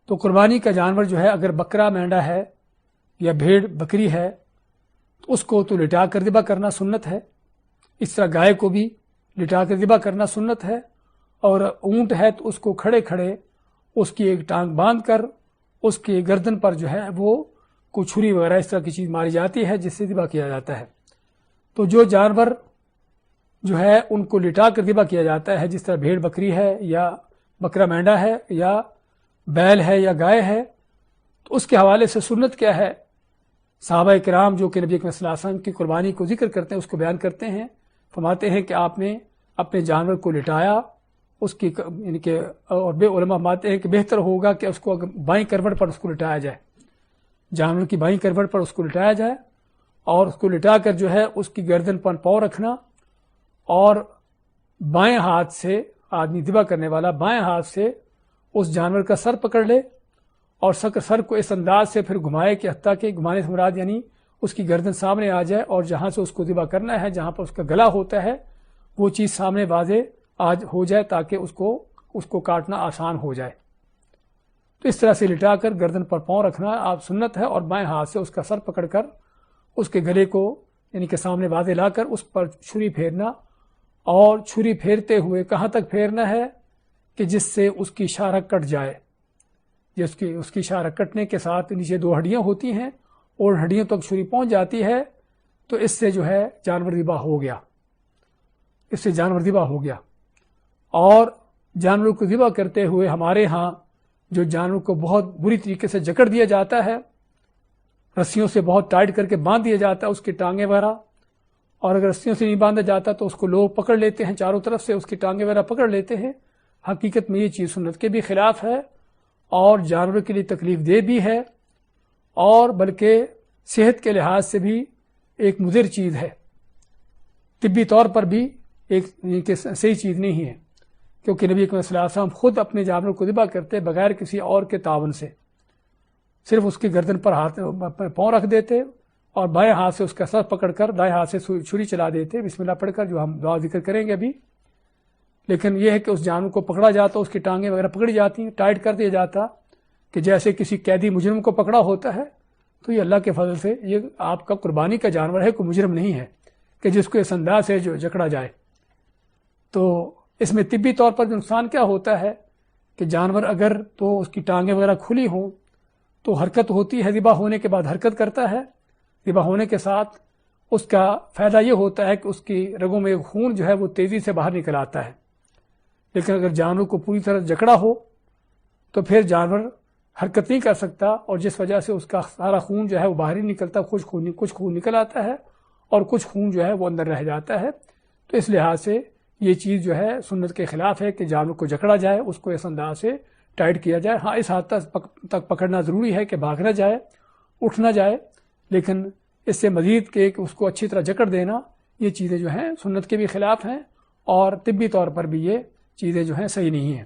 تو قربانی کا جانور جو ہے اگر بکرا مینڈا ہے یا بھیڑ بکری ہے تو اس کو تو لٹا کر ذبح کرنا سنت ہے. اس طرح گائے کو بھی لٹا کر ذبح کرنا سنت ہے. اور اونٹ ہے تو اس کو کھڑے کھڑے اس کی ایک ٹانگ باندھ کر اس کی گردن پر جو ہے وہ کوئی چھری وغیرہ اس طرح کی چیز ماری جاتی ہے جس سے ذبح کیا جاتا ہے. تو جو جانور جو ہے ان کو لٹا کر ذبح کیا جاتا ہے، جس طرح بھیڑ بکری ہے یا بکرا مینڈا ہے یا بیل ہے یا گائے ہے، تو اس کے حوالے سے سنت کیا ہے؟ صحابہ کرام جو کہ نبی اکرم صلی اللہ علیہ وسلم کی قربانی کو ذکر کرتے ہیں اس کو بیان کرتے ہیں، فرماتے ہیں کہ آپ نے اپنے جانور کو لٹایا اس کی یعنی کہ، اور بے علماء فرماتے ہیں کہ بہتر ہوگا کہ اس کو اگر بائیں کروٹ پر اس کو لٹایا جائے، جانور کی بائیں کروٹ پر اس کو لٹایا جائے اور اس کو لٹا کر جو ہے اس کی گردن پر پاؤں رکھنا اور بائیں ہاتھ سے آدمی ذبح کرنے والا بائیں ہاتھ سے اس جانور کا سر پکڑ لے اور سر کو اس انداز سے پھر گھمائے کہ حتیٰ کہ گھمانے سے مراد یعنی اس کی گردن سامنے آ جائے اور جہاں سے اس کو ذبح کرنا ہے، جہاں پر اس کا گلا ہوتا ہے، وہ چیز سامنے واضح ہو جائے تاکہ اس کو کاٹنا آسان ہو جائے. تو اس طرح سے لٹا کر گردن پر پاؤں رکھنا آپ سنت ہے اور بائیں ہاتھ سے اس کا سر پکڑ کر اس کے گلے کو یعنی کہ سامنے واضح لا کر اس پر چھری پھیرنا، اور چھری پھیرتے ہوئے کہاں تک پھیرنا ہے کہ جس سے اس کی شارہ کٹ جائے. جس کی اس کی شارہ کٹنے کے ساتھ نیچے 2 ہڈیاں ہوتی ہیں اور ہڈیوں تک چھری پہنچ جاتی ہے تو اس سے جو ہے جانور ذبح ہو گیا، اس سے جانور ذبح ہو گیا. اور جانور کو ذبح کرتے ہوئے ہمارے ہاں جو جانور کو بہت بری طریقے سے جکڑ دیا جاتا ہے، رسیوں سے بہت ٹائٹ کر کے باندھ دیا جاتا ہے اس کی ٹانگیں وغیرہ، اور اگر رسیوں سے نہیں باندھا جاتا تو اس کو لوگ پکڑ لیتے ہیں، چاروں طرف سے اس کی ٹانگیں وغیرہ پکڑ لیتے ہیں. حقیقت میں یہ چیز سنت کے بھی خلاف ہے اور جانور کے لیے تکلیف دہ بھی ہے اور بلکہ صحت کے لحاظ سے بھی ایک مضر چیز ہے، طبی طور پر بھی ایک صحیح چیز نہیں ہے، کیونکہ نبی اکرم صلی اللہ علیہ وسلم خود اپنے جانور کو ذبح کرتے بغیر کسی اور کے تعاون سے، صرف اس کی گردن پر پاؤں رکھ دیتے اور بائیں ہاتھ سے اس کا سر پکڑ کر دائیں ہاتھ سے چھری چلا دیتے، بسم اللہ پڑھ کر، جو ہم دعا ذکر کریں گے ابھی. لیکن یہ ہے کہ اس جانور کو پکڑا جاتا، اس کی ٹانگیں وغیرہ پکڑی جاتی ہیں، ٹائٹ کر دیا جاتا کہ جیسے کسی قیدی مجرم کو پکڑا ہوتا ہے. تو یہ اللہ کے فضل سے یہ آپ کا قربانی کا جانور ہے، کوئی مجرم نہیں ہے کہ جس کو اس انداز سے جو جکڑا جائے. تو اس میں طبی طور پر نقصان کیا ہوتا ہے کہ جانور اگر تو اس کی ٹانگیں وغیرہ کھلی ہوں تو حرکت ہوتی ہے، ذبح ہونے کے بعد حرکت کرتا ہے، ذبح ہونے کے ساتھ اس کا فائدہ یہ ہوتا ہے کہ اس کی رگوں میں خون جو ہے وہ تیزی سے باہر نکل آتا ہے. لیکن اگر جانور کو پوری طرح جکڑا ہو تو پھر جانور حرکت نہیں کر سکتا اور جس وجہ سے اس کا سارا خون جو ہے وہ باہر ہی نکلتا، کچھ خون نکل آتا ہے اور کچھ خون جو ہے وہ اندر رہ جاتا ہے. تو اس لحاظ سے یہ چیز جو ہے سنت کے خلاف ہے کہ جانور کو جکڑا جائے، اس کو اس انداز سے ٹائٹ کیا جائے. ہاں اس حد تک پکڑنا ضروری ہے کہ بھاگ نہ جائے، اٹھ نہ جائے، لیکن اس سے مزید کہ اس کو اچھی طرح جکڑ دینا، یہ چیزیں جو ہیں سنت کے بھی خلاف ہیں اور طبی طور پر بھی یہ چیزیں جو ہیں صحیح نہیں ہیں.